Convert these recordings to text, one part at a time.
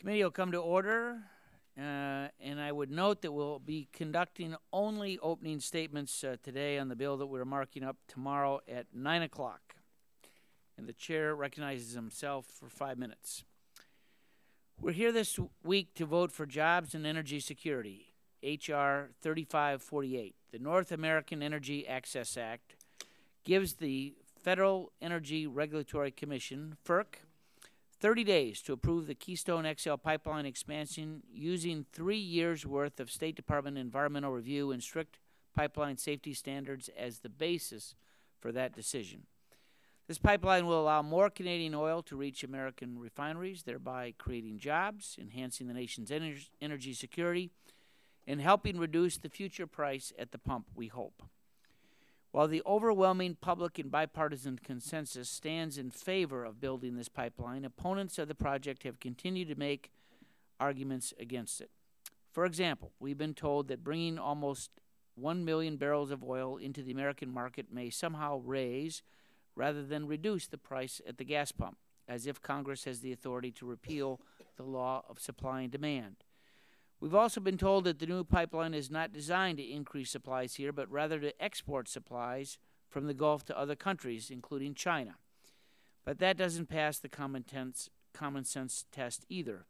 Committee will come to order, and I would note that we'll be conducting only opening statements today on the bill that we're marking up tomorrow at 9 o'clock. And the chair recognizes himself for 5 minutes. We're here this week to vote for jobs and energy security, H.R. 3548. The North American Energy Access Act gives the Federal Energy Regulatory Commission, FERC, 30 days to approve the Keystone XL pipeline expansion using 3 years' worth of State Department environmental review and strict pipeline safety standards as the basis for that decision. This pipeline will allow more Canadian oil to reach American refineries, thereby creating jobs, enhancing the nation's energy security, and helping reduce the future price at the pump, we hope. While the overwhelming public and bipartisan consensus stands in favor of building this pipeline, opponents of the project have continued to make arguments against it. For example, we've been told that bringing almost 1 million barrels of oil into the American market may somehow raise rather than reduce the price at the gas pump, as if Congress has the authority to repeal the law of supply and demand. We've also been told that the new pipeline is not designed to increase supplies here, but rather to export supplies from the Gulf to other countries, including China. But that doesn't pass the common sense test either.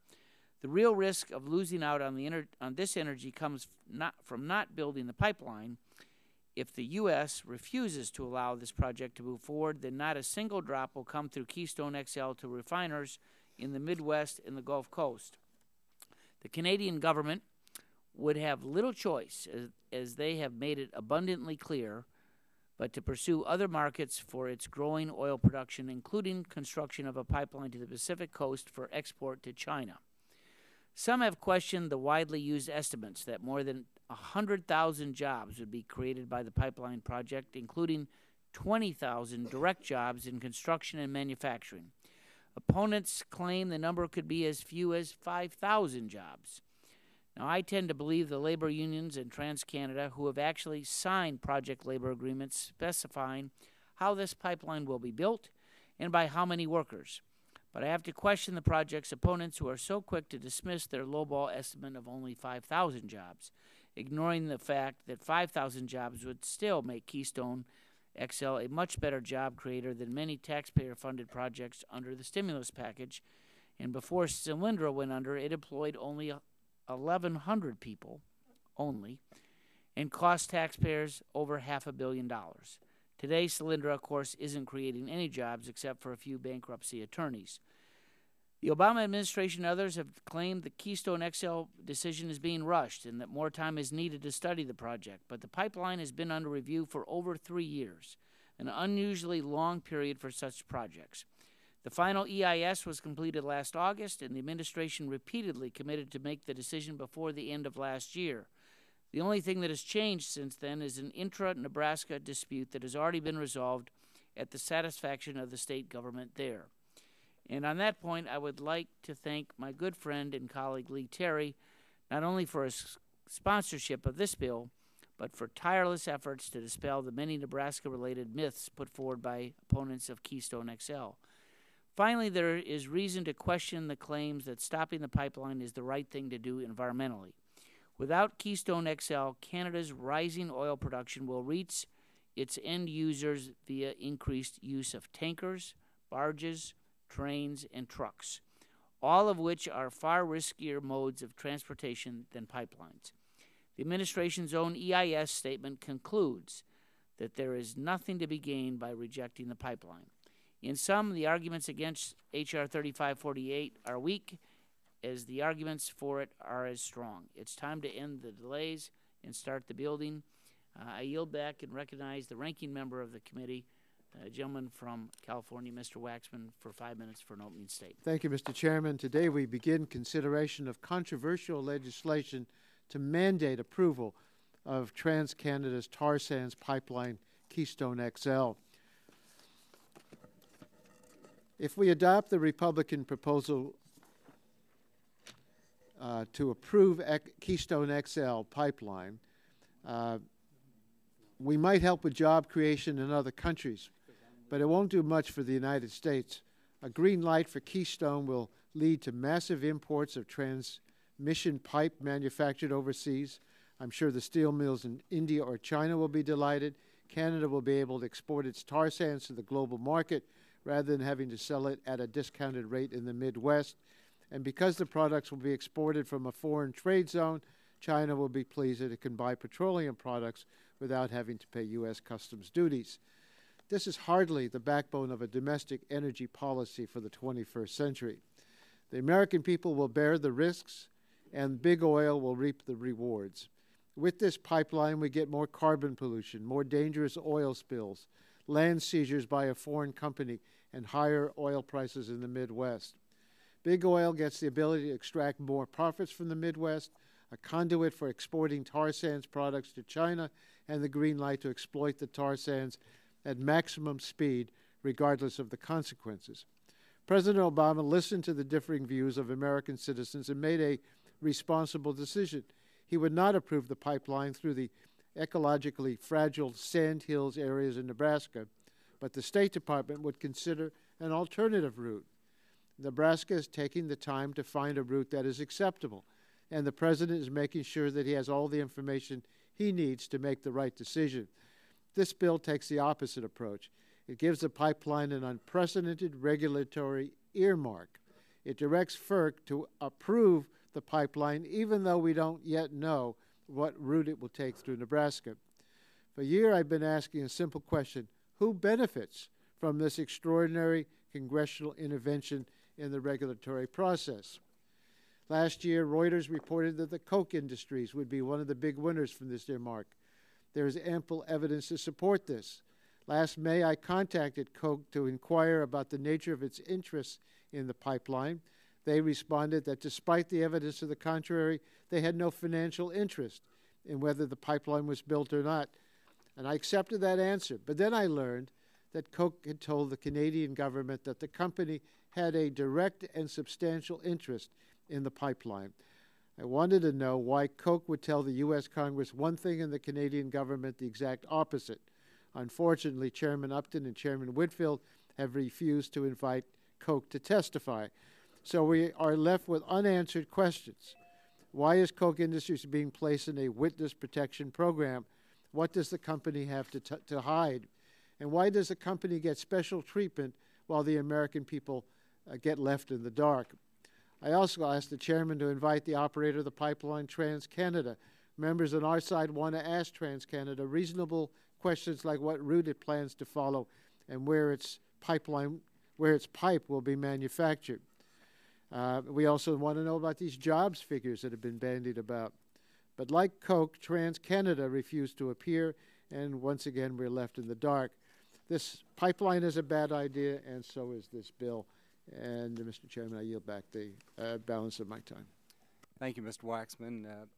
The real risk of losing out on this energy comes from not building the pipeline. If the U.S. refuses to allow this project to move forward, then not a single drop will come through Keystone XL to refiners in the Midwest and the Gulf Coast. The Canadian government would have little choice, as they have made it abundantly clear, but to pursue other markets for its growing oil production, including construction of a pipeline to the Pacific coast for export to China. Some have questioned the widely used estimates that more than 100,000 jobs would be created by the pipeline project, including 20,000 direct jobs in construction and manufacturing. Opponents claim the number could be as few as 5,000 jobs. Now, I tend to believe the labor unions and TransCanada, who have actually signed project labor agreements specifying how this pipeline will be built and by how many workers. But I have to question the project's opponents, who are so quick to dismiss their lowball estimate of only 5,000 jobs, ignoring the fact that 5,000 jobs would still make Keystone XL a much better job creator than many taxpayer-funded projects under the stimulus package. And before Solyndra went under, it employed only 1,100 people only and cost taxpayers over $500 million. Today, Solyndra, of course, isn't creating any jobs except for a few bankruptcy attorneys. The Obama administration and others have claimed the Keystone XL decision is being rushed and that more time is needed to study the project, but the pipeline has been under review for over 3 years, an unusually long period for such projects. The final EIS was completed last August, and the administration repeatedly committed to make the decision before the end of last year. The only thing that has changed since then is an intra-Nebraska dispute that has already been resolved at the satisfaction of the state government there. And on that point, I would like to thank my good friend and colleague Lee Terry, not only for his sponsorship of this bill, but for tireless efforts to dispel the many Nebraska-related myths put forward by opponents of Keystone XL. Finally, there is reason to question the claims that stopping the pipeline is the right thing to do environmentally. Without Keystone XL, Canada's rising oil production will reach its end users via increased use of tankers, barges, trains, and trucks, all of which are far riskier modes of transportation than pipelines. The administration's own EIS statement concludes that there is nothing to be gained by rejecting the pipeline. In sum, the arguments against H.R. 3548 are weak, as the arguments for it are as strong. It's time to end the delays and start the building. I yield back and recognize the ranking member of the committee, a gentleman from California, Mr. Waxman, for 5 minutes for an opening statement. Thank you, Mr. Chairman. Today we begin consideration of controversial legislation to mandate approval of TransCanada's tar sands pipeline, Keystone XL. If we adopt the Republican proposal to approve Keystone XL pipeline, we might help with job creation in other countries, but it won't do much for the United States. A green light for Keystone will lead to massive imports of transmission pipe manufactured overseas. I'm sure the steel mills in India or China will be delighted. Canada will be able to export its tar sands to the global market rather than having to sell it at a discounted rate in the Midwest. And because the products will be exported from a foreign trade zone, China will be pleased that it can buy petroleum products without having to pay U.S. customs duties. This is hardly the backbone of a domestic energy policy for the 21st century. The American people will bear the risks, and big oil will reap the rewards. With this pipeline, we get more carbon pollution, more dangerous oil spills, land seizures by a foreign company, and higher oil prices in the Midwest. Big oil gets the ability to extract more profits from the Midwest, a conduit for exporting tar sands products to China, and the green light to exploit the tar sands at maximum speed, regardless of the consequences. President Obama listened to the differing views of American citizens and made a responsible decision. He would not approve the pipeline through the ecologically fragile sand hills areas in Nebraska, but the State Department would consider an alternative route. Nebraska is taking the time to find a route that is acceptable, and the President is making sure that he has all the information he needs to make the right decision. This bill takes the opposite approach. It gives the pipeline an unprecedented regulatory earmark. It directs FERC to approve the pipeline, even though we don't yet know what route it will take through Nebraska. For a year, I've been asking a simple question: who benefits from this extraordinary congressional intervention in the regulatory process? Last year, Reuters reported that the Coke industries would be one of the big winners from this earmark. There is ample evidence to support this. Last May, I contacted Coke to inquire about the nature of its interests in the pipeline. They responded that despite the evidence to the contrary, they had no financial interest in whether the pipeline was built or not. And I accepted that answer. But then I learned that Coke had told the Canadian government that the company had a direct and substantial interest in the pipeline. I wanted to know why Coke would tell the U.S. Congress one thing and the Canadian government the exact opposite. Unfortunately, Chairman Upton and Chairman Whitfield have refused to invite Coke to testify. So we are left with unanswered questions. Why is Koch Industries being placed in a witness protection program? What does the company have to hide? And why does the company get special treatment while the American people get left in the dark? I also asked the chairman to invite the operator of the pipeline, TransCanada. Members on our side want to ask TransCanada reasonable questions like what route it plans to follow and where its pipe will be manufactured. We also want to know about these jobs figures that have been bandied about. But like Coke, TransCanada refused to appear, and once again we're left in the dark. This pipeline is a bad idea, and so is this bill. And, Mr. Chairman, I yield back the balance of my time. Thank you, Mr. Waxman. At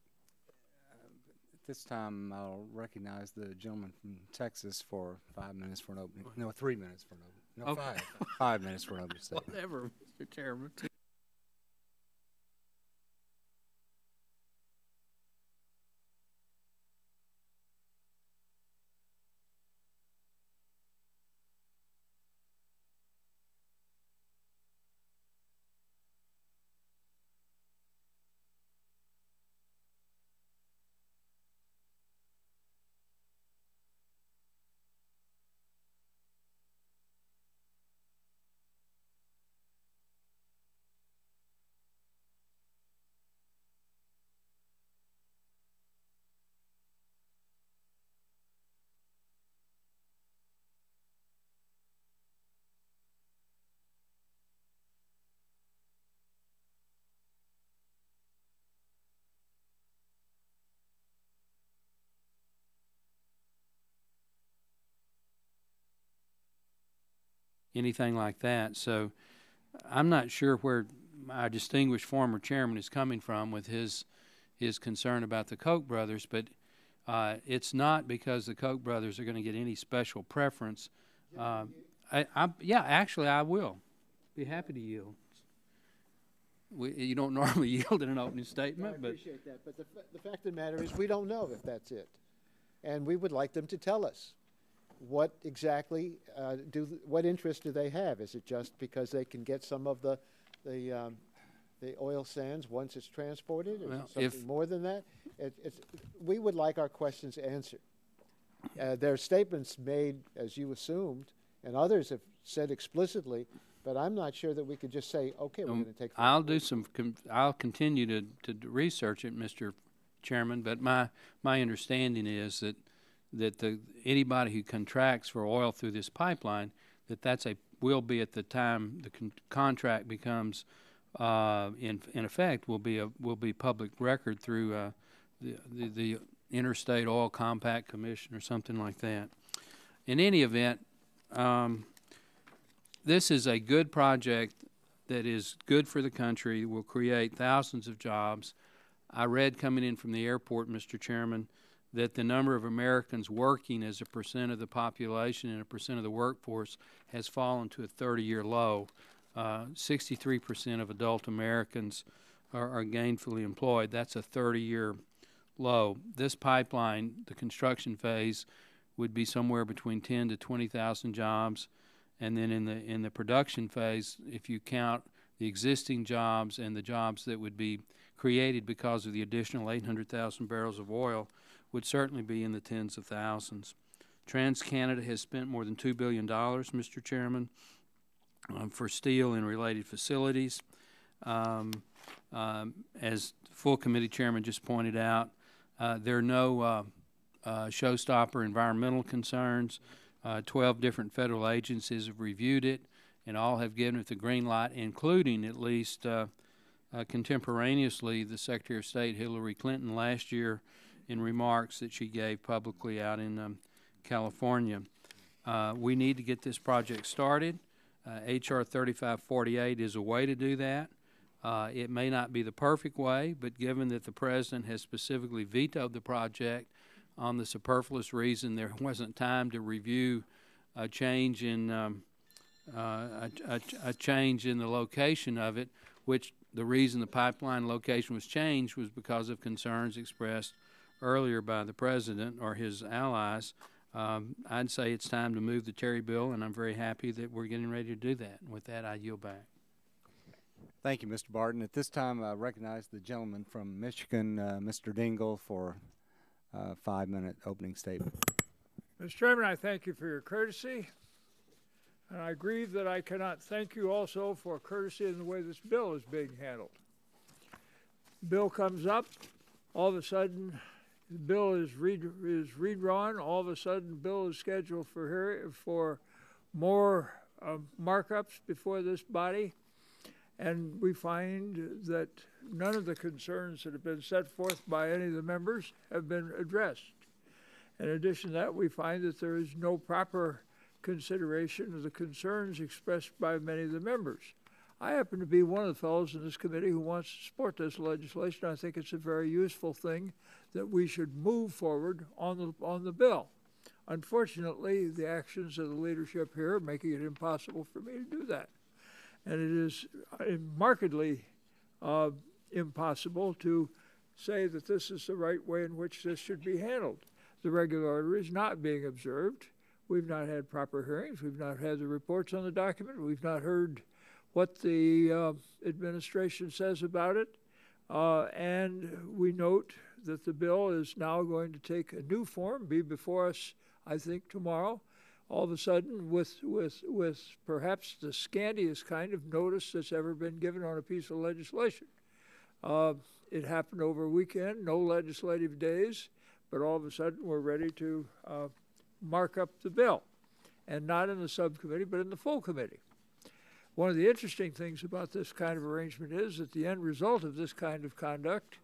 this time, I'll recognize the gentleman from Texas for 5 minutes for an opening. No, 3 minutes for an opening. No, okay. 5 minutes for an opening statement. Whatever, Mr. Chairman. Anything like that. So I'm not sure where my distinguished former chairman is coming from with his concern about the Koch brothers, but it's not because the Koch brothers are going to get any special preference. Yeah, actually, I will be happy to yield. You don't normally yield in an opening statement. No, I appreciate that, but the fact of the matter is we don't know if that's it, and we would like them to tell us. What exactly what interest do they have? Is it just because they can get some of the the oil sands once it's transported? Is Well, it something more than that? We would like our questions answered. There are statements made, as you assumed, and others have said explicitly, but I'm not sure that we could just say, okay, we're going to take. I'll continue to research it, Mr. Chairman. But my understanding is that anybody who contracts for oil through this pipeline, will be at the time the contract becomes in effect will be public record through the Interstate Oil Compact Commission or something like that. In any event, this is a good project that is good for the country, will create thousands of jobs. I read coming in from the airport, Mr. Chairman, that the number of Americans working as a percent of the population and a percent of the workforce has fallen to a 30-year low. 63% of adult Americans are gainfully employed. That's a 30-year low. This pipeline, the construction phase, would be somewhere between 10 to 20,000 jobs, and then in the production phase, if you count the existing jobs and the jobs that would be created because of the additional 800,000 barrels of oil, would certainly be in the tens of thousands. TransCanada has spent more than $2 billion, Mr. Chairman, for steel and related facilities. As the full committee chairman just pointed out, there are no showstopper environmental concerns. 12 different federal agencies have reviewed it, and all have given it the green light, including at least contemporaneously the Secretary of State Hillary Clinton last year in remarks that she gave publicly out in California. We need to get this project started. H.R. 3548 is a way to do that. It may not be the perfect way, but given that the President has specifically vetoed the project on the superfluous reason there wasn't time to review a change in a change in the location of it, which the reason the pipeline location was changed was because of concerns expressed earlier by the President or his allies. I'd say it's time to move the Terry bill, and I'm very happy that we're getting ready to do that. And with that, I yield back. Thank you, Mr. Barton. At this time, I recognize the gentleman from Michigan, Mr. Dingell, for a 5-minute opening statement. Mr. Chairman, I thank you for your courtesy, and I grieve that I cannot thank you also for courtesy in the way this bill is being handled. The bill comes up, all of a sudden the bill is redrawn, all of a sudden the bill is scheduled for more markups before this body, and we find that none of the concerns that have been set forth by any of the members have been addressed. In addition to that, we find that there is no proper consideration of the concerns expressed by many of the members. I happen to be one of the fellows in this committee who wants to support this legislation. I think it's a very useful thing that we should move forward on the bill. Unfortunately, the actions of the leadership here are making it impossible for me to do that. And it is markedly impossible to say that this is the right way in which this should be handled. The regular order is not being observed. We've not had proper hearings. We've not had the reports on the document. We've not heard what the administration says about it. And we note that the bill is now going to take a new form, be before us, I think, tomorrow. All of a sudden, with perhaps the scantiest kind of notice that's ever been given on a piece of legislation. It happened over a weekend, no legislative days, but all of a sudden we're ready to mark up the bill, and not in the subcommittee, but in the full committee. One of the interesting things about this kind of arrangement is that the end result of this kind of conduct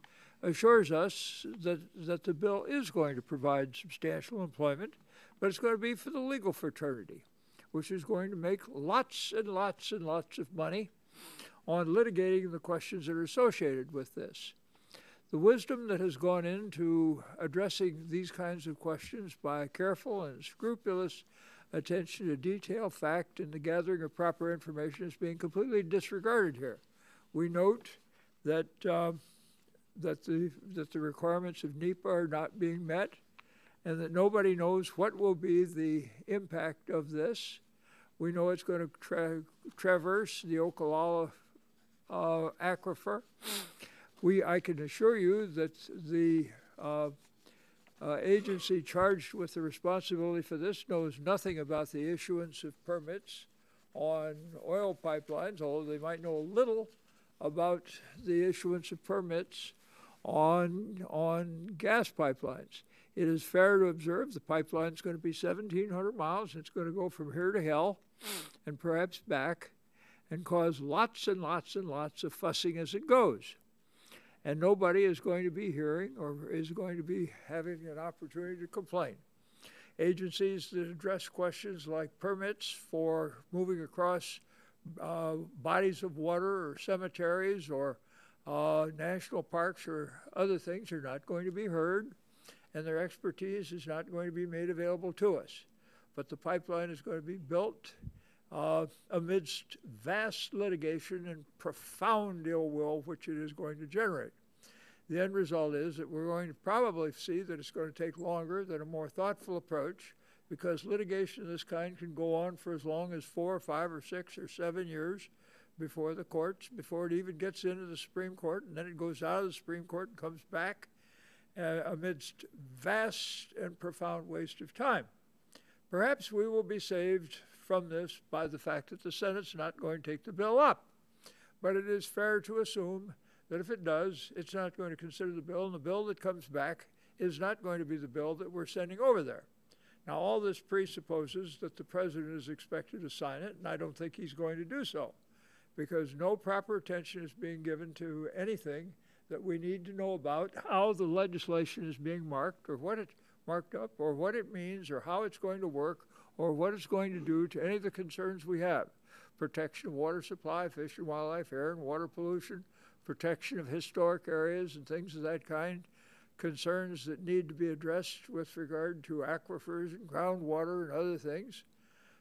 assures us that the bill is going to provide substantial employment, but it's going to be for the legal fraternity, which is going to make lots and lots and lots of money on litigating the questions that are associated with this. The wisdom that has gone into addressing these kinds of questions by careful and scrupulous attention to detail, fact, and the gathering of proper information is being completely disregarded here. We note that that the requirements of NEPA are not being met, and that nobody knows what will be the impact of this. We know it's going to traverse the Ocala aquifer. I can assure you that the agency charged with the responsibility for this knows nothing about the issuance of permits on oil pipelines, although they might know a little about the issuance of permits on gas pipelines. It is fair to observe the pipeline is going to be 1,700 miles. It's going to go from here to hell and perhaps back and cause lots and lots and lots of fussing as it goes. And nobody is going to be hearing or is going to be having an opportunity to complain. Agencies that address questions like permits for moving across bodies of water or cemeteries or national parks or other things are not going to be heard, and their expertise is not going to be made available to us. But the pipeline is going to be built amidst vast litigation and profound ill will which it is going to generate. The end result is that we're going to probably see that it's going to take longer than a more thoughtful approach, because litigation of this kind can go on for as long as 4 or 5 or 6 or 7 years before the courts, before it even gets into the Supreme Court, and then it goes out of the Supreme Court and comes back amidst vast and profound waste of time. Perhaps we will be saved from this by the fact that the Senate's not going to take the bill up. But it is fair to assume that if it does, it's not going to consider the bill, and the bill that comes back is not going to be the bill that we're sending over there. Now, all this presupposes that the president is expected to sign it, and I don't think he's going to do so, because no proper attention is being given to anything that we need to know about how the legislation is being marked, or what it's marked up, or what it means, or how it's going to work, or what it's going to do to any of the concerns we have. Protection of water supply, fish and wildlife, air and water pollution, protection of historic areas and things of that kind, concerns that need to be addressed with regard to aquifers and groundwater and other things.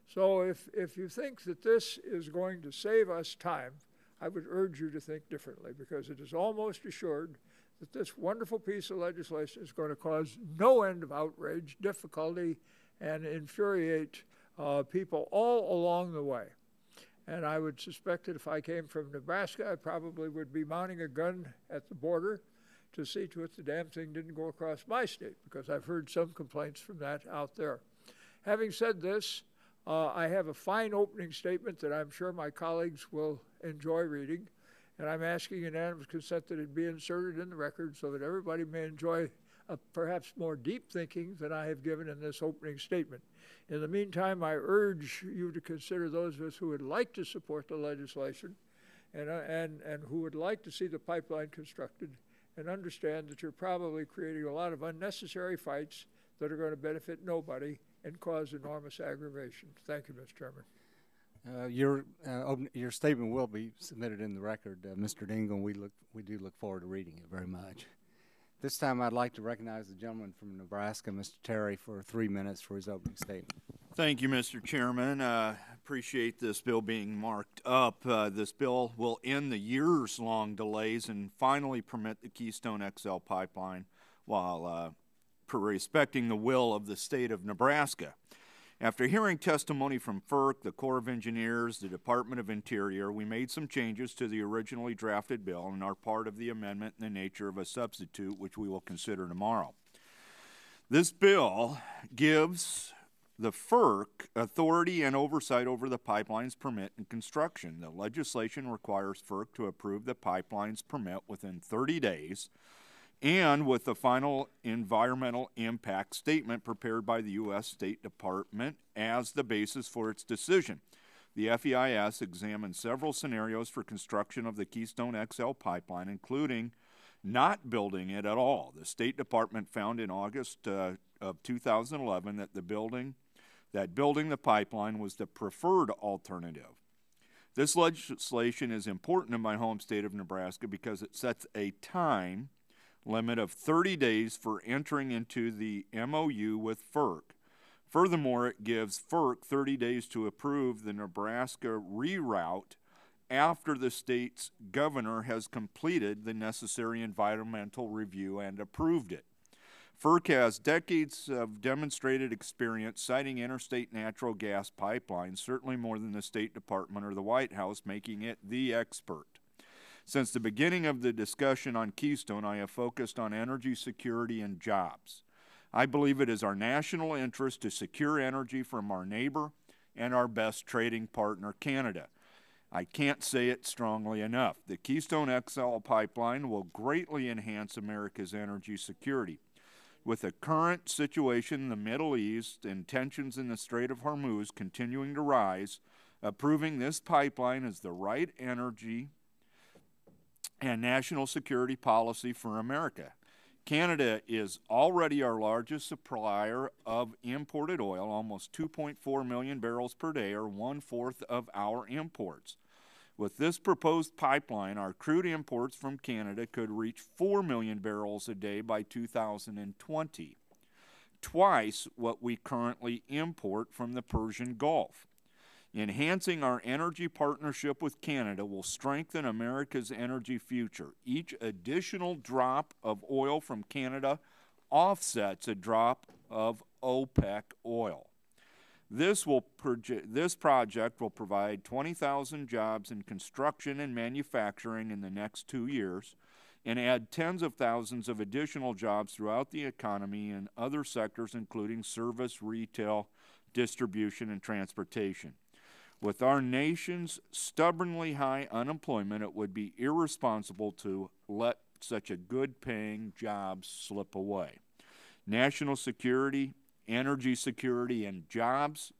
So if you think that this is going to save us time, I would urge you to think differently, because it is almost assured that this wonderful piece of legislation is going to cause no end of outrage, difficulty, and infuriate people all along the way. And I would suspect that if I came from Nebraska, I probably would be mounting a gun at the border to see to it the damn thing didn't go across my state, because I've heard some complaints from that out there. Having said this, I have a fine opening statement that I'm sure my colleagues will enjoy reading, and I'm asking unanimous consent that it be inserted in the record so that everybody may enjoy a perhaps more deep thinking than I have given in this opening statement. In the meantime, I urge you to consider those of us who would like to support the legislation and who would like to see the pipeline constructed, and understand that you're probably creating a lot of unnecessary fights that are going to benefit nobody and cause enormous aggravation. Thank you, Mr. Chairman. Your statement will be submitted in the record, Mr. Dingle. We do look forward to reading it very much. This time I'd like to recognize the gentleman from Nebraska, Mr. Terry, for 3 minutes for his opening statement. Thank you, Mr. Chairman. Appreciate this bill being marked up. This bill will end the years-long delays and finally permit the Keystone XL pipeline while respecting the will of the state of Nebraska. After hearing testimony from FERC, the Corps of Engineers, the Department of Interior, we made some changes to the originally drafted bill and are part of the amendment in the nature of a substitute, which we will consider tomorrow. This bill gives the FERC authority and oversight over the pipeline's permit and construction. The legislation requires FERC to approve the pipeline's permit within 30 days and with the final environmental impact statement prepared by the U.S. State Department as the basis for its decision. The FEIS examined several scenarios for construction of the Keystone XL pipeline, including not building it at all. The State Department found in August of 2011 that building the pipeline was the preferred alternative. This legislation is important in my home state of Nebraska because it sets a time limit of 30 days for entering into the MOU with FERC. Furthermore, it gives FERC 30 days to approve the Nebraska reroute after the state's governor has completed the necessary environmental review and approved it. FERC has decades of demonstrated experience siting interstate natural gas pipelines, certainly more than the State Department or the White House, making it the expert. Since the beginning of the discussion on Keystone, I have focused on energy security and jobs. I believe it is our national interest to secure energy from our neighbor and our best trading partner, Canada. I can't say it strongly enough. The Keystone XL pipeline will greatly enhance America's energy security. With the current situation in the Middle East and tensions in the Strait of Hormuz continuing to rise, approving this pipeline is the right energy and national security policy for America. Canada is already our largest supplier of imported oil, almost 2.4 million barrels per day, or 1/4 of our imports. With this proposed pipeline, our crude imports from Canada could reach 4 million barrels a day by 2020, twice what we currently import from the Persian Gulf. Enhancing our energy partnership with Canada will strengthen America's energy future. Each additional drop of oil from Canada offsets a drop of OPEC oil. This project will provide 20,000 jobs in construction and manufacturing in the next 2 years and add tens of thousands of additional jobs throughout the economy in other sectors, including service, retail, distribution, and transportation. With our nation's stubbornly high unemployment, it would be irresponsible to let such a good-paying job slip away. National security, energy security, and jobs,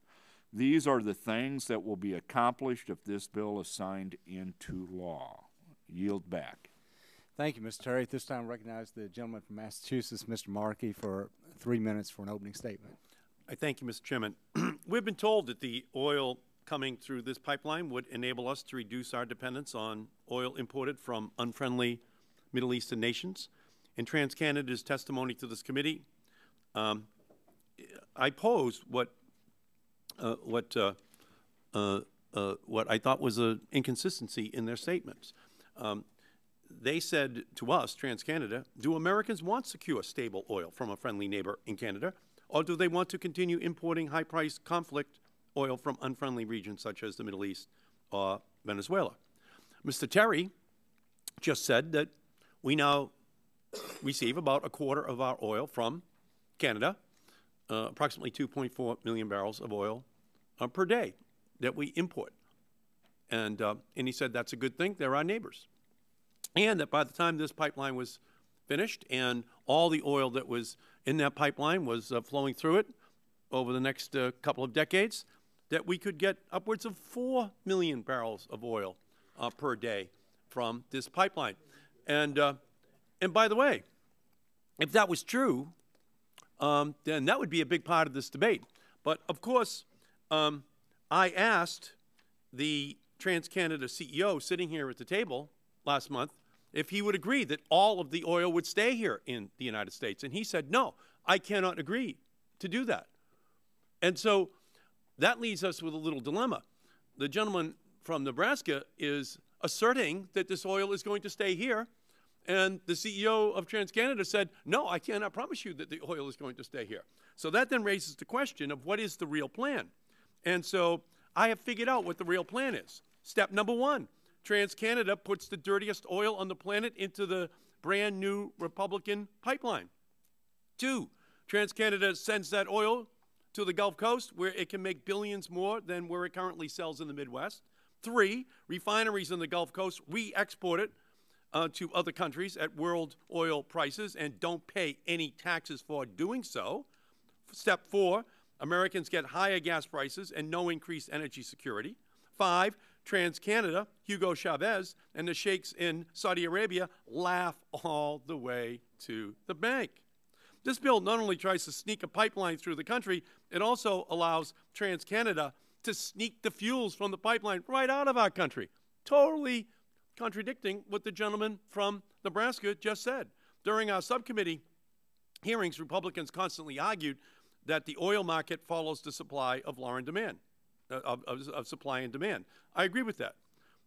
these are the things that will be accomplished if this bill is signed into law. Yield back. Thank you, Mr. Terry. At this time, I recognize the gentleman from Massachusetts, Mr. Markey, for 3 minutes for an opening statement. I thank you, Mr. Chairman. We've been told that the oil coming through this pipeline would enable us to reduce our dependence on oil imported from unfriendly Middle Eastern nations. In TransCanada's testimony to this committee, I posed what I thought was an inconsistency in their statements. They said to us, TransCanada, do Americans want secure, stable oil from a friendly neighbor in Canada, or do they want to continue importing high-priced conflict oil from unfriendly regions such as the Middle East or Venezuela? Mr. Terry just said that we now receive about 1/4 of our oil from Canada, approximately 2.4 million barrels of oil per day that we import. And he said that's a good thing. They're our neighbors. And that by the time this pipeline was finished and all the oil that was in that pipeline was flowing through it over the next couple of decades, that we could get upwards of 4 million barrels of oil per day from this pipeline. And by the way, if that was true, then that would be a big part of this debate. But of course, I asked the TransCanada CEO sitting here at the table last month if he would agree that all of the oil would stay here in the United States. And he said, no, I cannot agree to do that. And so that leaves us with a little dilemma. The gentleman from Nebraska is asserting that this oil is going to stay here, and the CEO of TransCanada said, no, I cannot promise you that the oil is going to stay here. So that then raises the question of what is the real plan? And so I have figured out what the real plan is. Step number 1, TransCanada puts the dirtiest oil on the planet into the brand new Republican pipeline. 2, TransCanada sends that oil to the Gulf Coast where it can make billions more than where it currently sells in the Midwest. 3, refineries in the Gulf Coast re-export it to other countries at world oil prices and don't pay any taxes for doing so. Step 4, Americans get higher gas prices and no increased energy security. 5, TransCanada, Hugo Chavez, and the sheikhs in Saudi Arabia laugh all the way to the bank. This bill not only tries to sneak a pipeline through the country, it also allows TransCanada to sneak the fuels from the pipeline right out of our country, totally contradicting what the gentleman from Nebraska just said. During our subcommittee hearings, Republicans constantly argued that the oil market follows the supply of law and demand, of supply and demand. I agree with that.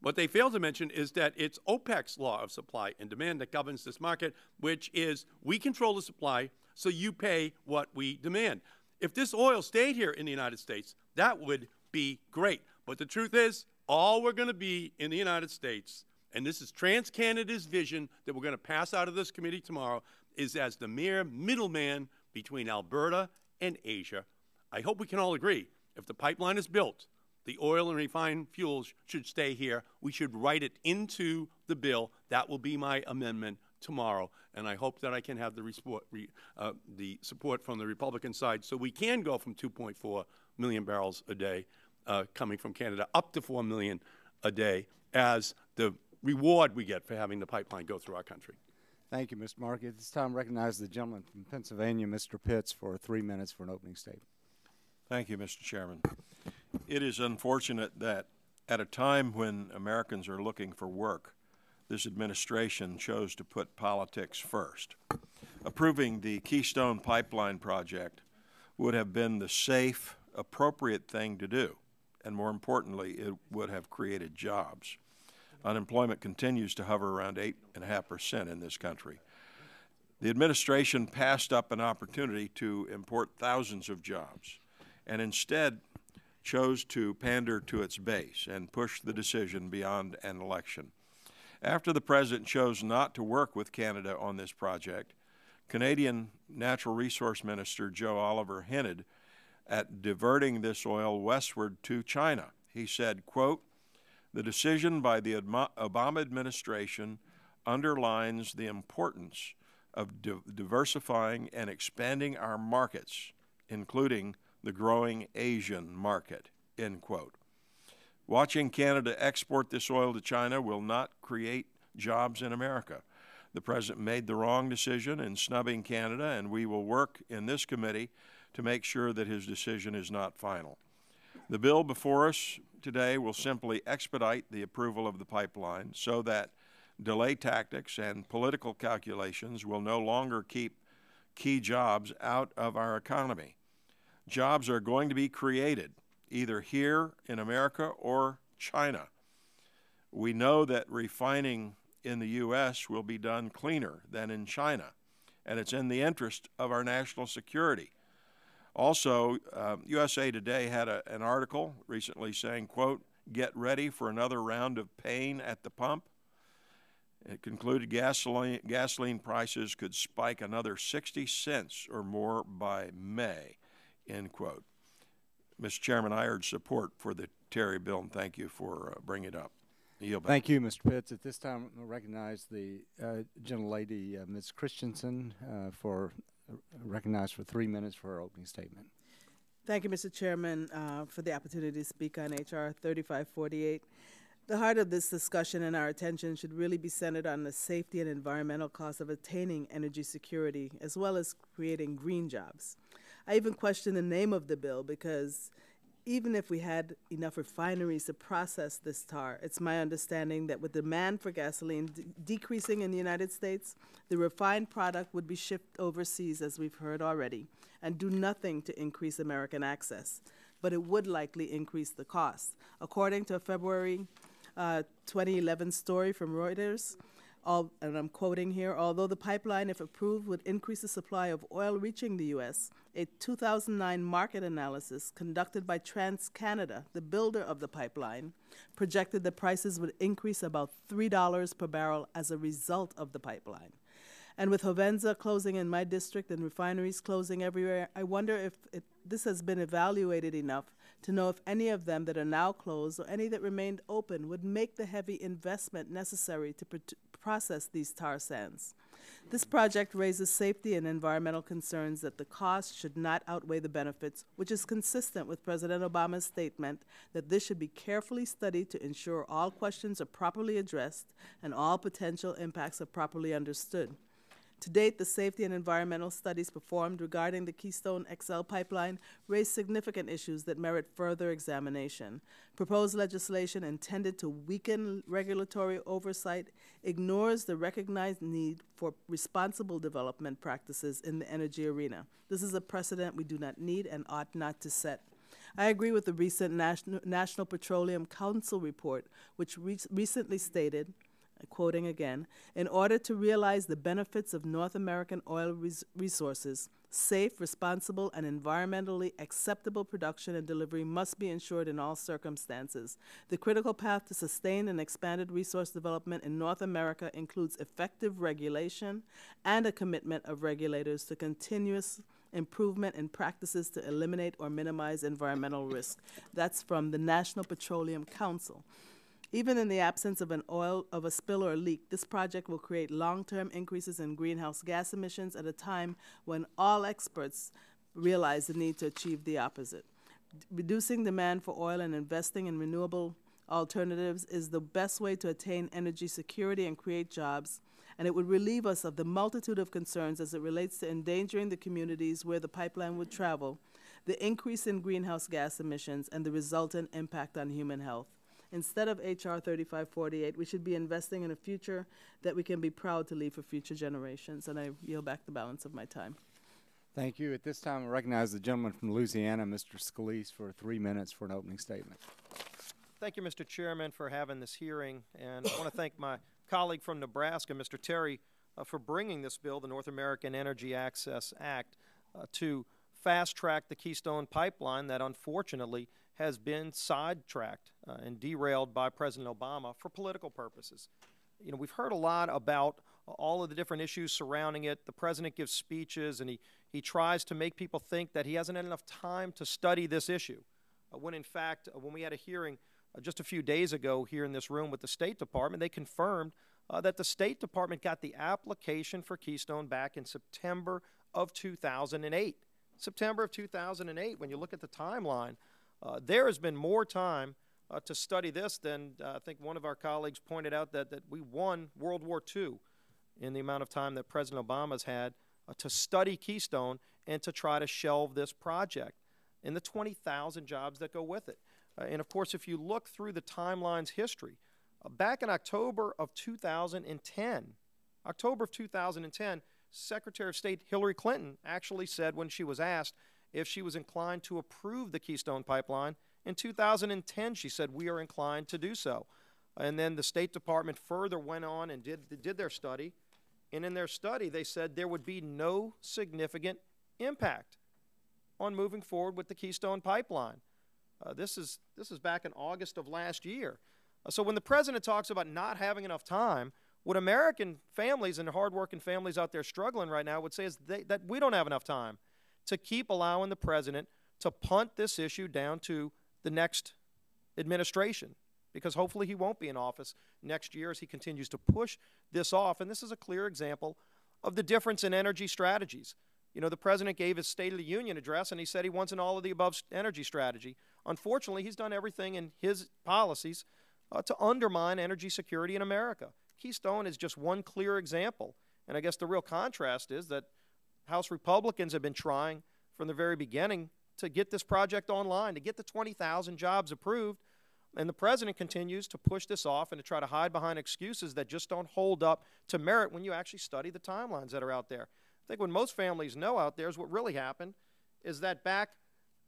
What they fail to mention is that it's OPEC's law of supply and demand that governs this market, which is we control the supply, so you pay what we demand. If this oil stayed here in the United States, that would be great. But the truth is, all we're going to be in the United States and this is TransCanada's vision that we're going to pass out of this committee tomorrow, is as the mere middleman between Alberta and Asia. I hope we can all agree, if the pipeline is built, the oil and refined fuels should stay here. We should write it into the bill. That will be my amendment tomorrow, and I hope that I can have the support from the Republican side so we can go from 2.4 million barrels a day coming from Canada up to 4 million a day as the reward we get for having the pipeline go through our country. Thank you, Mr. Markey. At this time, I recognize the gentleman from Pennsylvania, Mr. Pitts, for 3 minutes for an opening statement. Thank you, Mr. Chairman. It is unfortunate that at a time when Americans are looking for work, this administration chose to put politics first. Approving the Keystone Pipeline project would have been the safe, appropriate thing to do, and more importantly, it would have created jobs. Unemployment continues to hover around 8.5% in this country. The administration passed up an opportunity to import thousands of jobs and instead chose to pander to its base and push the decision beyond an election. After the President chose not to work with Canada on this project, Canadian Natural Resource Minister Joe Oliver hinted at diverting this oil westward to China. He said, quote, "The decision by the Obama administration underlines the importance of diversifying and expanding our markets, including the growing Asian market," end quote. Watching Canada export this oil to China will not create jobs in America. The President made the wrong decision in snubbing Canada, and we will work in this committee to make sure that his decision is not final. The bill before us today will simply expedite the approval of the pipeline so that delay tactics and political calculations will no longer keep key jobs out of our economy. Jobs are going to be created either here in America or China. We know that refining in the U.S. will be done cleaner than in China, and it's in the interest of our national security. Also, USA Today had an article recently saying, quote, "Get ready for another round of pain at the pump." It concluded gasoline prices could spike another 60 cents or more by May, end quote. Mr. Chairman, I urge support for the Terry bill, and thank you for bringing it up. Thank you, Mr. Pitts. At this time, I recognize the gentlelady, Ms. Christensen, recognized for 3 minutes for her opening statement. Thank you, Mr. Chairman, for the opportunity to speak on H.R. 3548. The heart of this discussion and our attention should really be centered on the safety and environmental costs of attaining energy security, as well as creating green jobs. I even question the name of the bill because even if we had enough refineries to process this tar, it's my understanding that with demand for gasoline decreasing in the United States, the refined product would be shipped overseas, as we've heard already, and do nothing to increase American access. But it would likely increase the cost. According to a February 2011 story from Reuters, and I'm quoting here, although the pipeline, if approved, would increase the supply of oil reaching the U.S., a 2009 market analysis conducted by TransCanada, the builder of the pipeline, projected the prices would increase about $3 per barrel as a result of the pipeline. And with Hovenza closing in my district and refineries closing everywhere, I wonder if this has been evaluated enough to know if any of them that are now closed or any that remained open would make the heavy investment necessary to process these tar sands. This project raises safety and environmental concerns that the cost should not outweigh the benefits, which is consistent with President Obama's statement that this should be carefully studied to ensure all questions are properly addressed and all potential impacts are properly understood. To date, the safety and environmental studies performed regarding the Keystone XL pipeline raise significant issues that merit further examination. Proposed legislation intended to weaken regulatory oversight ignores the recognized need for responsible development practices in the energy arena. This is a precedent we do not need and ought not to set. I agree with the recent National Petroleum Council report, which recently stated quoting again, in order to realize the benefits of North American oil resources, safe, responsible, and environmentally acceptable production and delivery must be ensured in all circumstances. The critical path to sustained and expanded resource development in North America includes effective regulation and a commitment of regulators to continuous improvement in practices to eliminate or minimize environmental risk. That's from the National Petroleum Council. Even in the absence of a spill or a leak, this project will create long-term increases in greenhouse gas emissions at a time when all experts realize the need to achieve the opposite. Reducing demand for oil and investing in renewable alternatives is the best way to attain energy security and create jobs, and it would relieve us of the multitude of concerns as it relates to endangering the communities where the pipeline would travel, the increase in greenhouse gas emissions, and the resultant impact on human health. Instead of H.R. 3548, we should be investing in a future that we can be proud to leave for future generations. And I yield back the balance of my time. Thank you. At this time, I recognize the gentleman from Louisiana, Mr. Scalise, for 3 minutes for an opening statement. Thank you, Mr. Chairman, for having this hearing. And I want to thank my colleague from Nebraska, Mr. Terry, for bringing this bill, the North American Energy Access Act, to fast-track the Keystone Pipeline that unfortunately has been sidetracked and derailed by President Obama for political purposes. You know, we've heard a lot about all of the different issues surrounding it. The president gives speeches and he tries to make people think that he hasn't had enough time to study this issue. When in fact, when we had a hearing just a few days ago here in this room with the State Department, they confirmed that the State Department got the application for Keystone back in September of 2008. September of 2008, when you look at the timeline, there has been more time to study this than I think one of our colleagues pointed out that we won World War II in the amount of time that President Obama's had to study Keystone and to try to shelve this project and the 20,000 jobs that go with it. And of course, if you look through the timeline's history, back in October of 2010, Secretary of State Hillary Clinton actually said when she was asked if she was inclined to approve the Keystone Pipeline, in 2010 she said, "We are inclined to do so." And then the State Department further went on and did their study, and in their study they said there would be no significant impact on moving forward with the Keystone Pipeline. This is back in August of last year. So when the president talks about not having enough time, what American families and hardworking families out there struggling right now would say is that we don't have enough time to keep allowing the president to punt this issue down to the next administration, because hopefully he won't be in office next year as he continues to push this off. And this is a clear example of the difference in energy strategies. You know, the president gave his State of the Union address and he said he wants an all-of-the-above energy strategy. Unfortunately, he's done everything in his policies to undermine energy security in America. Keystone is just one clear example. And I guess the real contrast is that House Republicans have been trying from the very beginning to get this project online, to get the 20,000 jobs approved, and the president continues to push this off and to try to hide behind excuses that just don't hold up to merit when you actually study the timelines that are out there. I think what most families know out there is what really happened is that back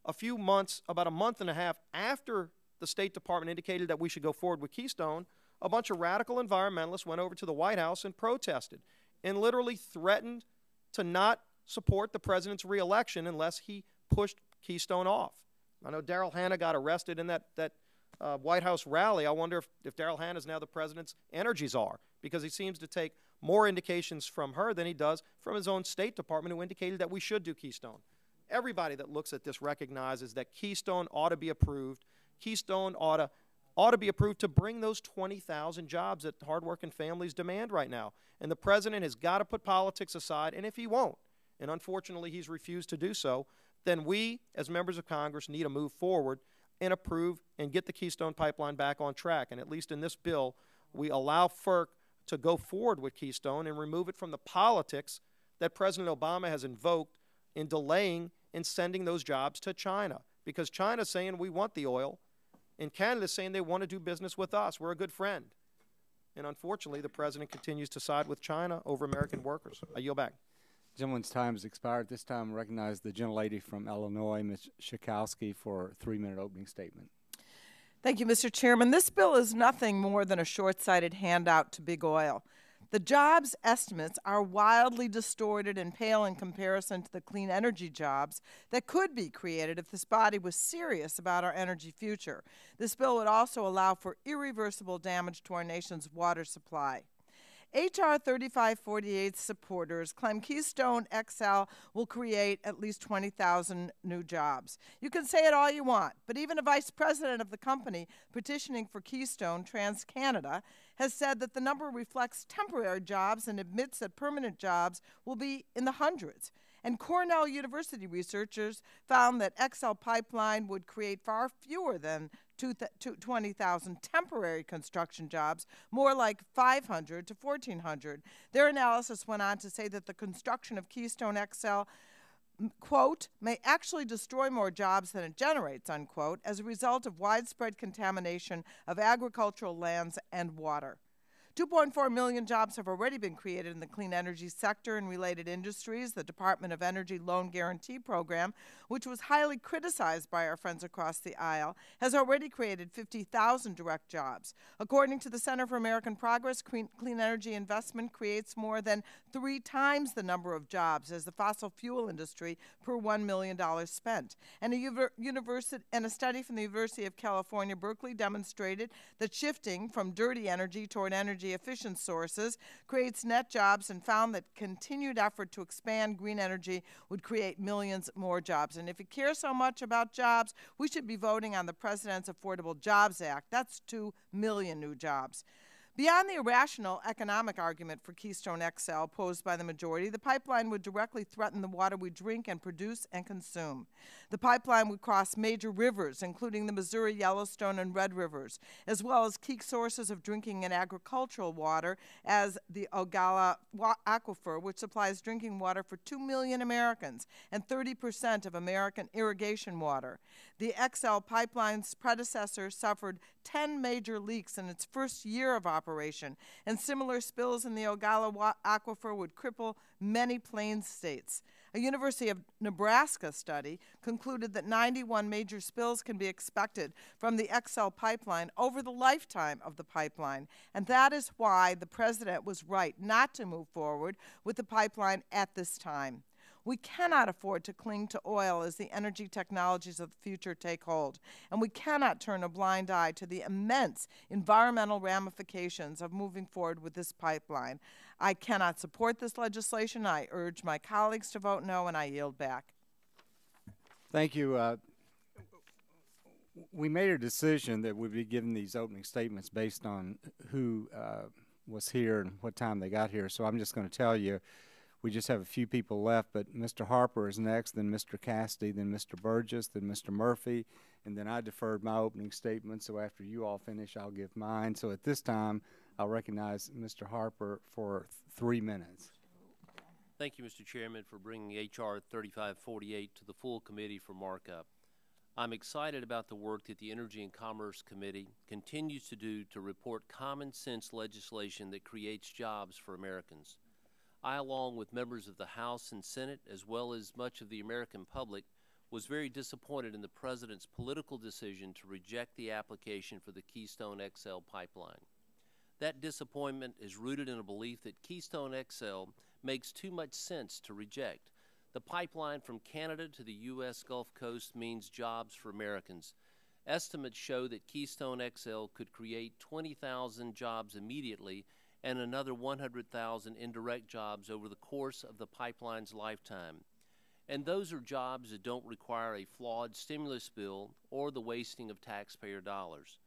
a few months, about a month and a half after the State Department indicated that we should go forward with Keystone, a bunch of radical environmentalists went over to the White House and protested and literally threatened to not support the president's reelection unless he pushed Keystone off. I know Daryl Hannah got arrested in that White House rally. I wonder if Daryl Hannah is now the president's energy czar, because he seems to take more indications from her than he does from his own State Department, who indicated that we should do Keystone. Everybody that looks at this recognizes that Keystone ought to be approved. Keystone ought to be approved to bring those 20,000 jobs that hardworking families demand right now. And the president has got to put politics aside, and if he won't, and unfortunately he's refused to do so, then we, as members of Congress, need to move forward and approve and get the Keystone Pipeline back on track. And at least in this bill, we allow FERC to go forward with Keystone and remove it from the politics that President Obama has invoked in delaying and sending those jobs to China. Because China's saying we want the oil, and Canada's saying they want to do business with us. We're a good friend. And unfortunately, the president continues to side with China over American workers. I yield back. Gentleman's time has expired. This time, I recognize the gentlelady from Illinois, Ms. Schakowsky, for a 3-minute opening statement. Thank you, Mr. Chairman. This bill is nothing more than a short-sighted handout to big oil. The jobs estimates are wildly distorted and pale in comparison to the clean energy jobs that could be created if this body was serious about our energy future. This bill would also allow for irreversible damage to our nation's water supply. H.R. 3548 supporters claim Keystone XL will create at least 20,000 new jobs. You can say it all you want, but even a vice president of the company petitioning for Keystone, TransCanada, has said that the number reflects temporary jobs and admits that permanent jobs will be in the hundreds. And Cornell University researchers found that XL Pipeline would create far fewer than 20,000 temporary construction jobs, more like 500 to 1,400. Their analysis went on to say that the construction of Keystone XL, quote, may actually destroy more jobs than it generates, unquote, as a result of widespread contamination of agricultural lands and water. 2.4 million jobs have already been created in the clean energy sector and related industries. The Department of Energy Loan Guarantee Program, which was highly criticized by our friends across the aisle, has already created 50,000 direct jobs. According to the Center for American Progress, clean energy investment creates more than 3 times the number of jobs as the fossil fuel industry per $1 million spent. And a study from the University of California, Berkeley, demonstrated that shifting from dirty energy toward energy efficient sources creates net jobs, and found that continued effort to expand green energy would create millions more jobs. And if you care so much about jobs, we should be voting on the President's Affordable Jobs Act. That's 2 million new jobs. Beyond the irrational economic argument for Keystone XL posed by the majority, the pipeline would directly threaten the water we drink and produce and consume. The pipeline would cross major rivers, including the Missouri, Yellowstone, and Red Rivers, as well as key sources of drinking and agricultural water, as the Ogallala Aquifer, which supplies drinking water for 2 million Americans and 30% of American irrigation water. The XL pipeline's predecessor suffered 10 major leaks in its first year of operation, and similar spills in the Ogallala Aquifer would cripple many Plains states. A University of Nebraska study concluded that 91 major spills can be expected from the XL pipeline over the lifetime of the pipeline, and that is why the President was right not to move forward with the pipeline at this time. We cannot afford to cling to oil as the energy technologies of the future take hold, and we cannot turn a blind eye to the immense environmental ramifications of moving forward with this pipeline. I cannot support this legislation. I urge my colleagues to vote no, and I yield back. Thank you. We made a decision that we'd be giving these opening statements based on who was here and what time they got here, so I'm just going to tell you. We just have a few people left, but Mr. Harper is next, then Mr. Cassidy, then Mr. Burgess, then Mr. Murphy, and then I deferred my opening statement, so after you all finish, I'll give mine. So at this time, I'll recognize Mr. Harper for 3 minutes. Thank you, Mr. Chairman, for bringing H.R. 3548 to the full committee for markup. I'm excited about the work that the Energy and Commerce Committee continues to do to report common sense legislation that creates jobs for Americans. I, along with members of the House and Senate, as well as much of the American public, was very disappointed in the President's political decision to reject the application for the Keystone XL pipeline. That disappointment is rooted in a belief that Keystone XL makes too much sense to reject. The pipeline from Canada to the U.S. Gulf Coast means jobs for Americans. Estimates show that Keystone XL could create 20,000 jobs immediately and another 100,000 indirect jobs over the course of the pipeline's lifetime. And those are jobs that don't require a flawed stimulus bill or the wasting of taxpayer dollars.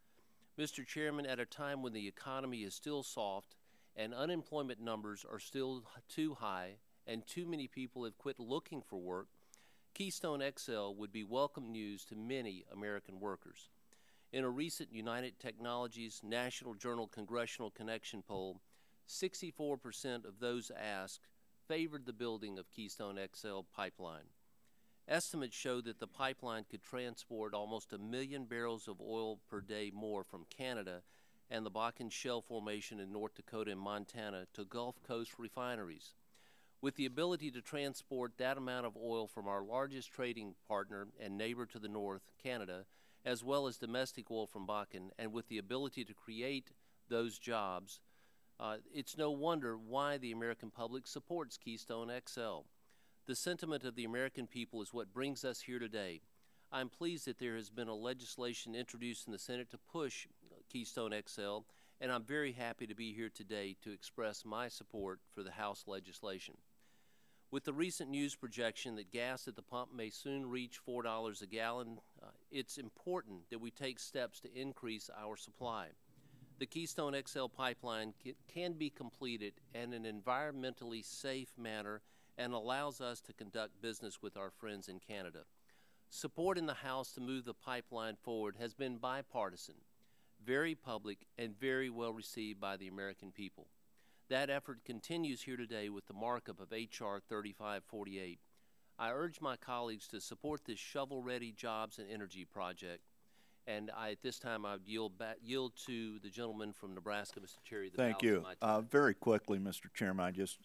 Mr. Chairman, at a time when the economy is still soft and unemployment numbers are still too high and too many people have quit looking for work, Keystone XL would be welcome news to many American workers. In a recent United Technologies National Journal Congressional Connection poll, 64% of those asked favored the building of Keystone XL pipeline. Estimates show that the pipeline could transport almost 1 million barrels of oil per day more from Canada and the Bakken Shale Formation in North Dakota and Montana to Gulf Coast refineries. With the ability to transport that amount of oil from our largest trading partner and neighbor to the north, Canada, as well as domestic oil from Bakken, and with the ability to create those jobs, it's no wonder why the American public supports Keystone XL. The sentiment of the American people is what brings us here today. I'm pleased that there has been a legislation introduced in the Senate to push Keystone XL, and I'm very happy to be here today to express my support for the House legislation. With the recent news projection that gas at the pump may soon reach $4 a gallon, it's important that we take steps to increase our supply. The Keystone XL pipeline can be completed in an environmentally safe manner and allows us to conduct business with our friends in Canada. Support in the House to move the pipeline forward has been bipartisan, very public, and very well received by the American people. That effort continues here today with the markup of H.R. 3548. I urge my colleagues to support this shovel-ready jobs and energy project. And at this time, I would yield to the gentleman from Nebraska, Mr. Cherry. Thank you. Very quickly, Mr. Chairman, I just,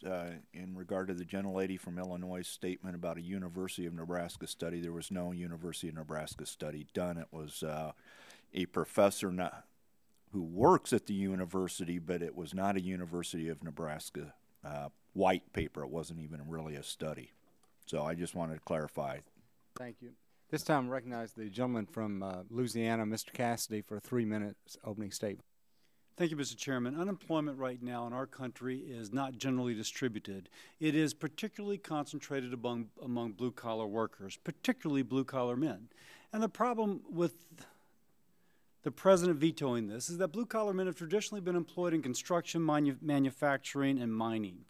in regard to the gentlelady from Illinois' statement about a University of Nebraska study, there was no University of Nebraska study done. It was a professor who works at the university, but it was not a University of Nebraska white paper. It wasn't even really a study. So I just wanted to clarify. Thank you. This time, I recognize the gentleman from Louisiana, Mr. Cassidy, for a 3-minute opening statement. Thank you, Mr. Chairman. Unemployment right now in our country is not generally distributed. It is particularly concentrated among blue-collar workers, particularly blue-collar men. And the problem with the president vetoing this is that blue-collar men have traditionally been employed in construction, manufacturing, and mining.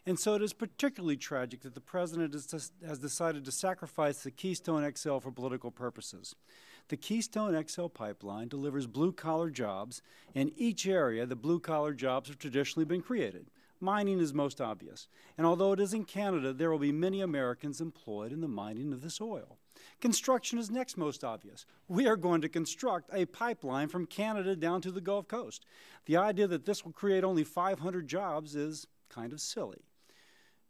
And so it is particularly tragic that the president has decided to sacrifice the Keystone XL for political purposes. The Keystone XL pipeline delivers blue-collar jobs in each area the blue-collar jobs have traditionally been created. Mining is most obvious. And although it is in Canada, there will be many Americans employed in the mining of this oil. Construction is next most obvious. We are going to construct a pipeline from Canada down to the Gulf Coast. The idea that this will create only 500 jobs is kind of silly.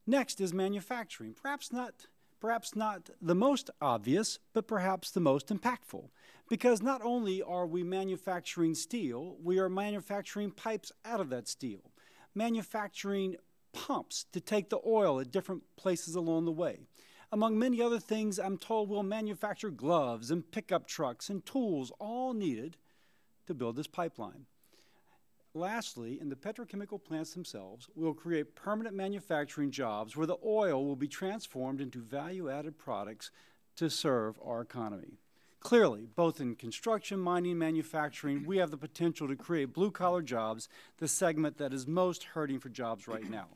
Next is manufacturing, perhaps not the most obvious, but perhaps the most impactful. Because not only are we manufacturing steel, we are manufacturing pipes out of that steel, manufacturing pumps to take the oil at different places along the way. Among many other things, I'm told we'll manufacture gloves and pickup trucks and tools, all needed to build this pipeline. Lastly, in the petrochemical plants themselves, we'll create permanent manufacturing jobs where the oil will be transformed into value-added products to serve our economy. Clearly, both in construction, mining, and manufacturing, we have the potential to create blue-collar jobs, the segment that is most hurting for jobs right now.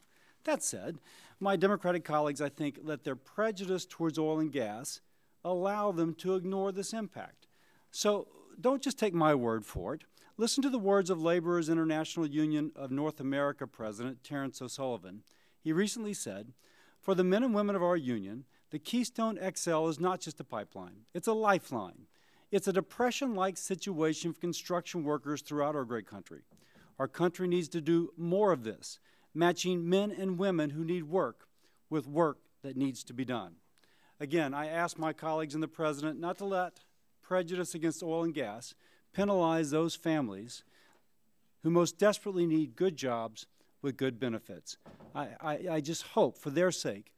That said, my Democratic colleagues, I think, let their prejudice towards oil and gas allow them to ignore this impact. So don't just take my word for it. Listen to the words of Laborers International Union of North America President Terrence O'Sullivan. He recently said, "For the men and women of our union, the Keystone XL is not just a pipeline. It's a lifeline. It's a depression-like situation for construction workers throughout our great country. Our country needs to do more of this, matching men and women who need work with work that needs to be done." Again, I ask my colleagues and the President not to let prejudice against oil and gas penalize those families who most desperately need good jobs with good benefits. I just hope, for their sake,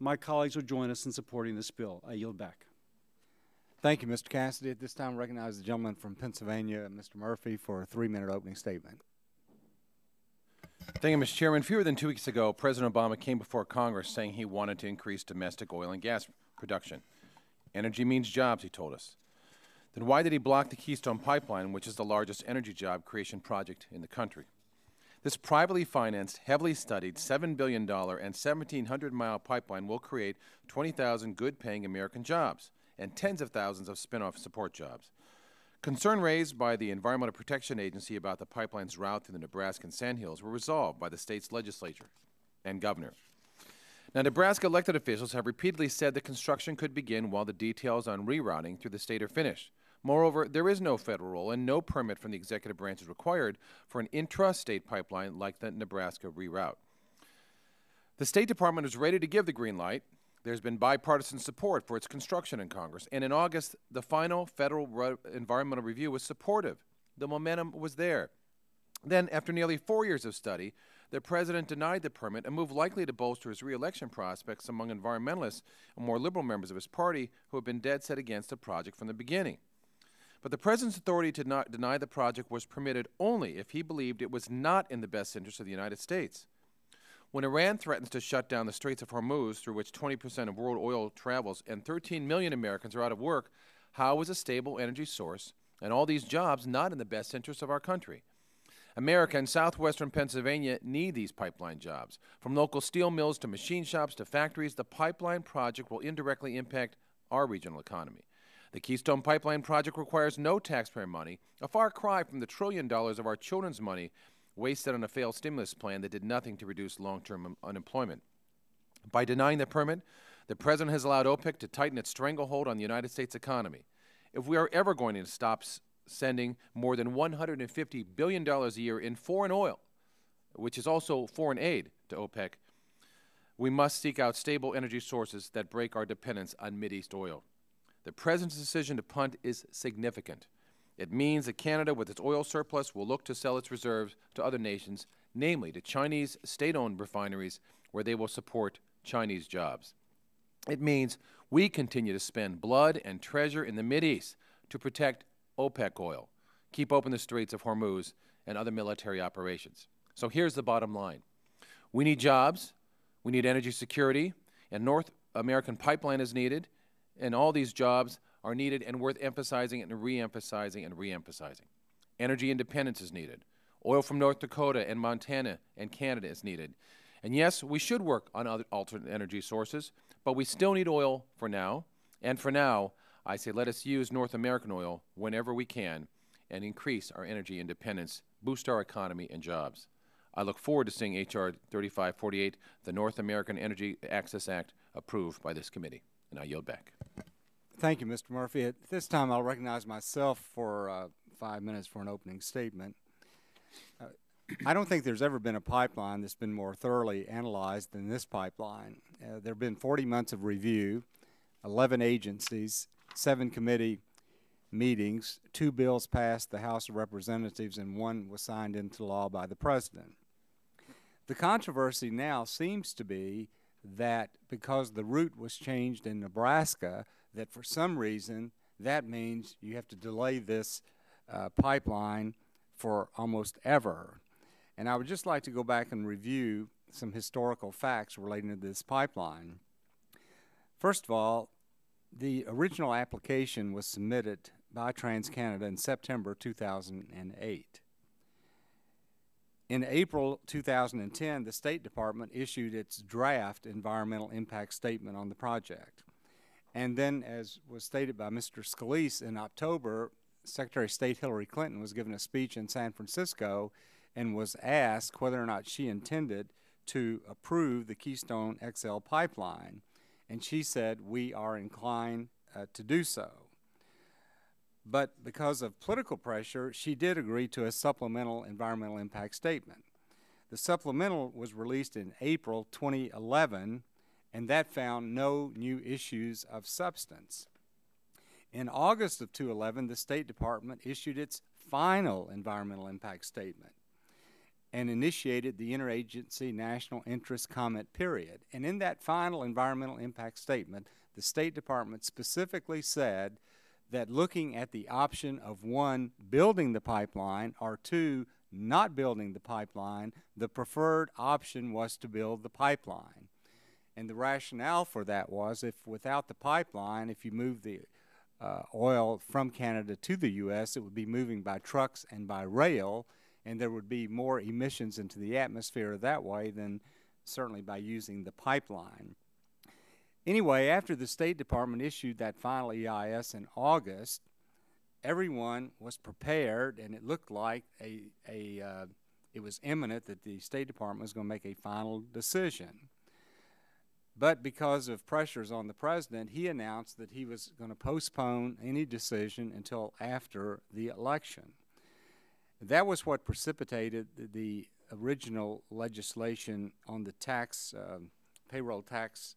my colleagues will join us in supporting this bill. I yield back. Thank you, Mr. Cassidy. At this time, I recognize the gentleman from Pennsylvania, Mr. Murphy, for a 3-minute opening statement. Thank you, Mr. Chairman. Fewer than 2 weeks ago, President Obama came before Congress saying he wanted to increase domestic oil and gas production. Energy means jobs, he told us. Then why did he block the Keystone Pipeline, which is the largest energy job creation project in the country? This privately financed, heavily studied $7 billion and 1,700-mile pipeline will create 20,000 good-paying American jobs and tens of thousands of spin-off support jobs. Concern raised by the Environmental Protection Agency about the pipeline's route through the Nebraskan sandhills were resolved by the state's legislature and governor. Now, Nebraska elected officials have repeatedly said the construction could begin while the details on rerouting through the state are finished. Moreover, there is no federal role and no permit from the executive branch is required for an intrastate pipeline like the Nebraska reroute. The State Department is ready to give the green light, There's been bipartisan support for its construction in Congress, and in August, the final federal environmental review was supportive. The momentum was there. Then, after nearly 4 years of study, the president denied the permit, a move likely to bolster his re-election prospects among environmentalists and more liberal members of his party who have been dead set against the project from the beginning. But the president's authority to not deny the project was permitted only if he believed it was not in the best interest of the United States. When Iran threatens to shut down the Straits of Hormuz, through which 20% of world oil travels, and 13 million Americans are out of work, how is a stable energy source and all these jobs not in the best interest of our country? America and southwestern Pennsylvania need these pipeline jobs. From local steel mills to machine shops to factories, the pipeline project will indirectly impact our regional economy. The Keystone Pipeline project requires no taxpayer money, a far cry from the $1 trillion of our children's money wasted on a failed stimulus plan that did nothing to reduce long-term unemployment. By denying the permit, the president has allowed OPEC to tighten its stranglehold on the United States economy. If we are ever going to stop sending more than $150 billion a year in foreign oil, which is also foreign aid to OPEC, we must seek out stable energy sources that break our dependence on Mideast oil. The president's decision to punt is significant. It means that Canada, with its oil surplus, will look to sell its reserves to other nations, namely to Chinese state-owned refineries, where they will support Chinese jobs. It means we continue to spend blood and treasure in the Mideast to protect OPEC oil, keep open the Straits of Hormuz, and other military operations. So here's the bottom line. We need jobs, we need energy security, and North American pipeline is needed, and all these jobs are needed and worth emphasizing and re-emphasizing and re-emphasizing. Energy independence is needed. Oil from North Dakota and Montana and Canada is needed. And yes, we should work on other alternate energy sources, but we still need oil for now. And for now, I say let us use North American oil whenever we can and increase our energy independence, boost our economy and jobs. I look forward to seeing H.R. 3548, the North American Energy Access Act, approved by this committee. And I yield back. Thank you, Mr. Murphy. At this time, I'll recognize myself for 5 minutes for an opening statement. I don't think there's ever been a pipeline that's been more thoroughly analyzed than this pipeline. There have been 40 months of review, 11 agencies, 7 committee meetings, 2 bills passed the House of Representatives, and 1 was signed into law by the President. The controversy now seems to be that because the route was changed in Nebraska, that for some reason that means you have to delay this pipeline for almost ever. And I would just like to go back and review some historical facts relating to this pipeline. First of all, the original application was submitted by TransCanada in September 2008. In April 2010, the State Department issued its draft environmental impact statement on the project. And then, as was stated by Mr. Scalise, in October, Secretary of State Hillary Clinton was given a speech in San Francisco and was asked whether or not she intended to approve the Keystone XL pipeline. And she said, we are inclined to do so. But because of political pressure, she did agree to a supplemental environmental impact statement. The supplemental was released in April 2011, and that found no new issues of substance. In August of 2011, the State Department issued its final environmental impact statement and initiated the Interagency National Interest Comment Period. And in that final environmental impact statement, the State Department specifically said that looking at the option of 1, building the pipeline, or 2, not building the pipeline, the preferred option was to build the pipeline. And the rationale for that was if without the pipeline, if you move the oil from Canada to the U.S., it would be moving by trucks and by rail, and there would be more emissions into the atmosphere that way than certainly by using the pipeline. Anyway, after the State Department issued that final EIS in August, everyone was prepared, and it looked like it was imminent that the State Department was going to make a final decision. But because of pressures on the President, he announced that he was going to postpone any decision until after the election. That was what precipitated the original legislation on the tax, payroll tax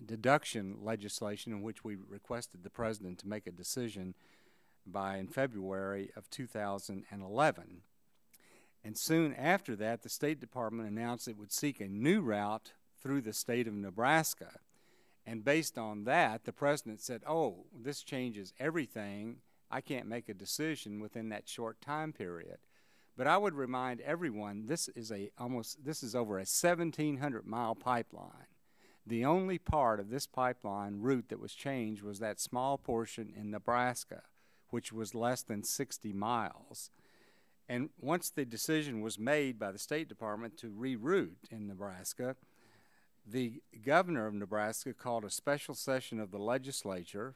deduction legislation in which we requested the president to make a decision by in February of 2011. And soon after that, the State Department announced it would seek a new route through the state of Nebraska. And based on that, the president said, oh, this changes everything. I can't make a decision within that short time period. But I would remind everyone, this is over a 1,700-mile pipeline. The only part of this pipeline route that was changed was that small portion in Nebraska, which was less than 60 miles. And once the decision was made by the State Department to reroute in Nebraska, the governor of Nebraska called a special session of the legislature,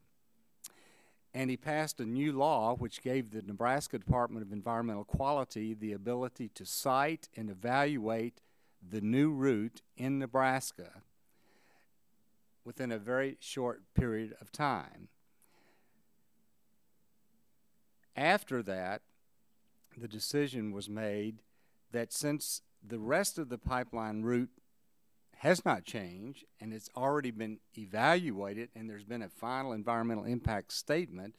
and he passed a new law which gave the Nebraska Department of Environmental Quality the ability to cite and evaluate the new route in Nebraska within a very short period of time. After that, the decision was made that since the rest of the pipeline route has not changed and it's already been evaluated and there's been a final environmental impact statement,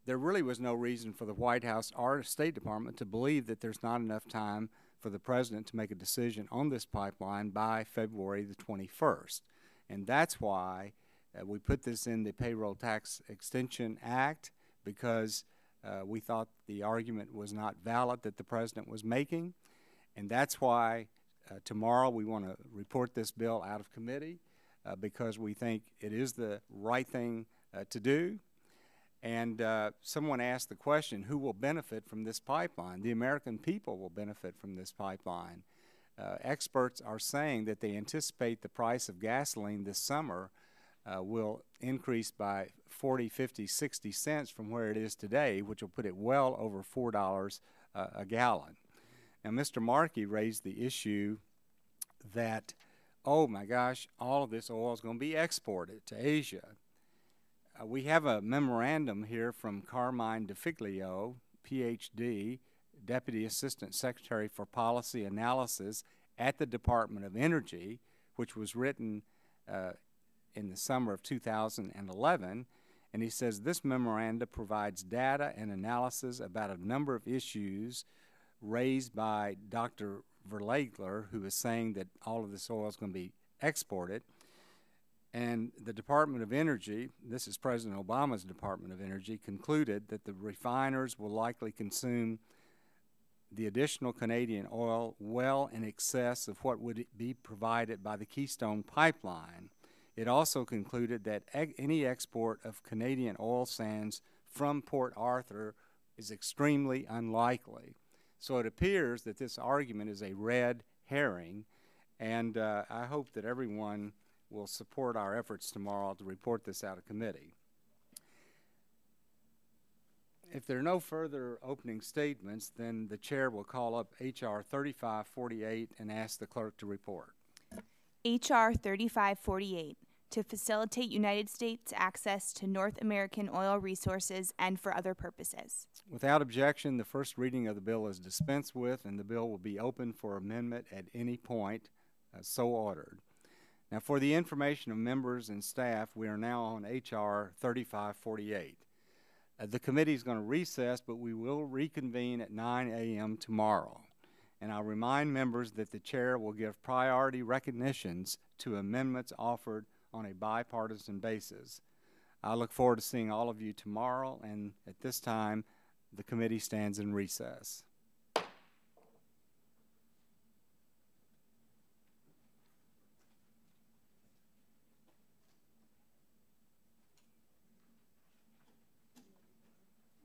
there really was no reason for the White House or State Department to believe that there's not enough time for the president to make a decision on this pipeline by February the 21st. And that's why we put this in the Payroll Tax Extension Act, because we thought the argument was not valid that the president was making. And that's why tomorrow we want to report this bill out of committee because we think it is the right thing to do. And someone asked the question, who will benefit from this pipeline? The American people will benefit from this pipeline. Experts are saying that they anticipate the price of gasoline this summer will increase by 40, 50, 60 cents from where it is today, which will put it well over $4 a gallon. Now, Mr. Markey raised the issue that, oh my gosh, all of this oil is going to be exported to Asia. We have a memorandum here from Carmine DeFiglio, PhD, Deputy Assistant Secretary for Policy Analysis at the Department of Energy, which was written in the summer of 2011. And he says this memorandum provides data and analysis about a number of issues raised by Dr. Verlegler, who is saying that all of this oil is going to be exported. And the Department of Energy, this is President Obama's Department of Energy, concluded that the refiners will likely consume the additional Canadian oil well in excess of what would be provided by the Keystone Pipeline. It also concluded that any export of Canadian oil sands from Port Arthur is extremely unlikely. So it appears that this argument is a red herring, and I hope that everyone will support our efforts tomorrow to report this out of committee. If there are no further opening statements, then the chair will call up H.R. 3548 and ask the clerk to report. H.R. 3548, to facilitate United States access to North American oil resources and for other purposes. Without objection, the first reading of the bill is dispensed with, and the bill will be open for amendment at any point, so ordered. Now, for the information of members and staff, we are now on H.R. 3548. The committee is going to recess, but we will reconvene at 9 a.m. tomorrow. And I'll remind members that the chair will give priority recognitions to amendments offered on a bipartisan basis. I look forward to seeing all of you tomorrow, and at this time, the committee stands in recess.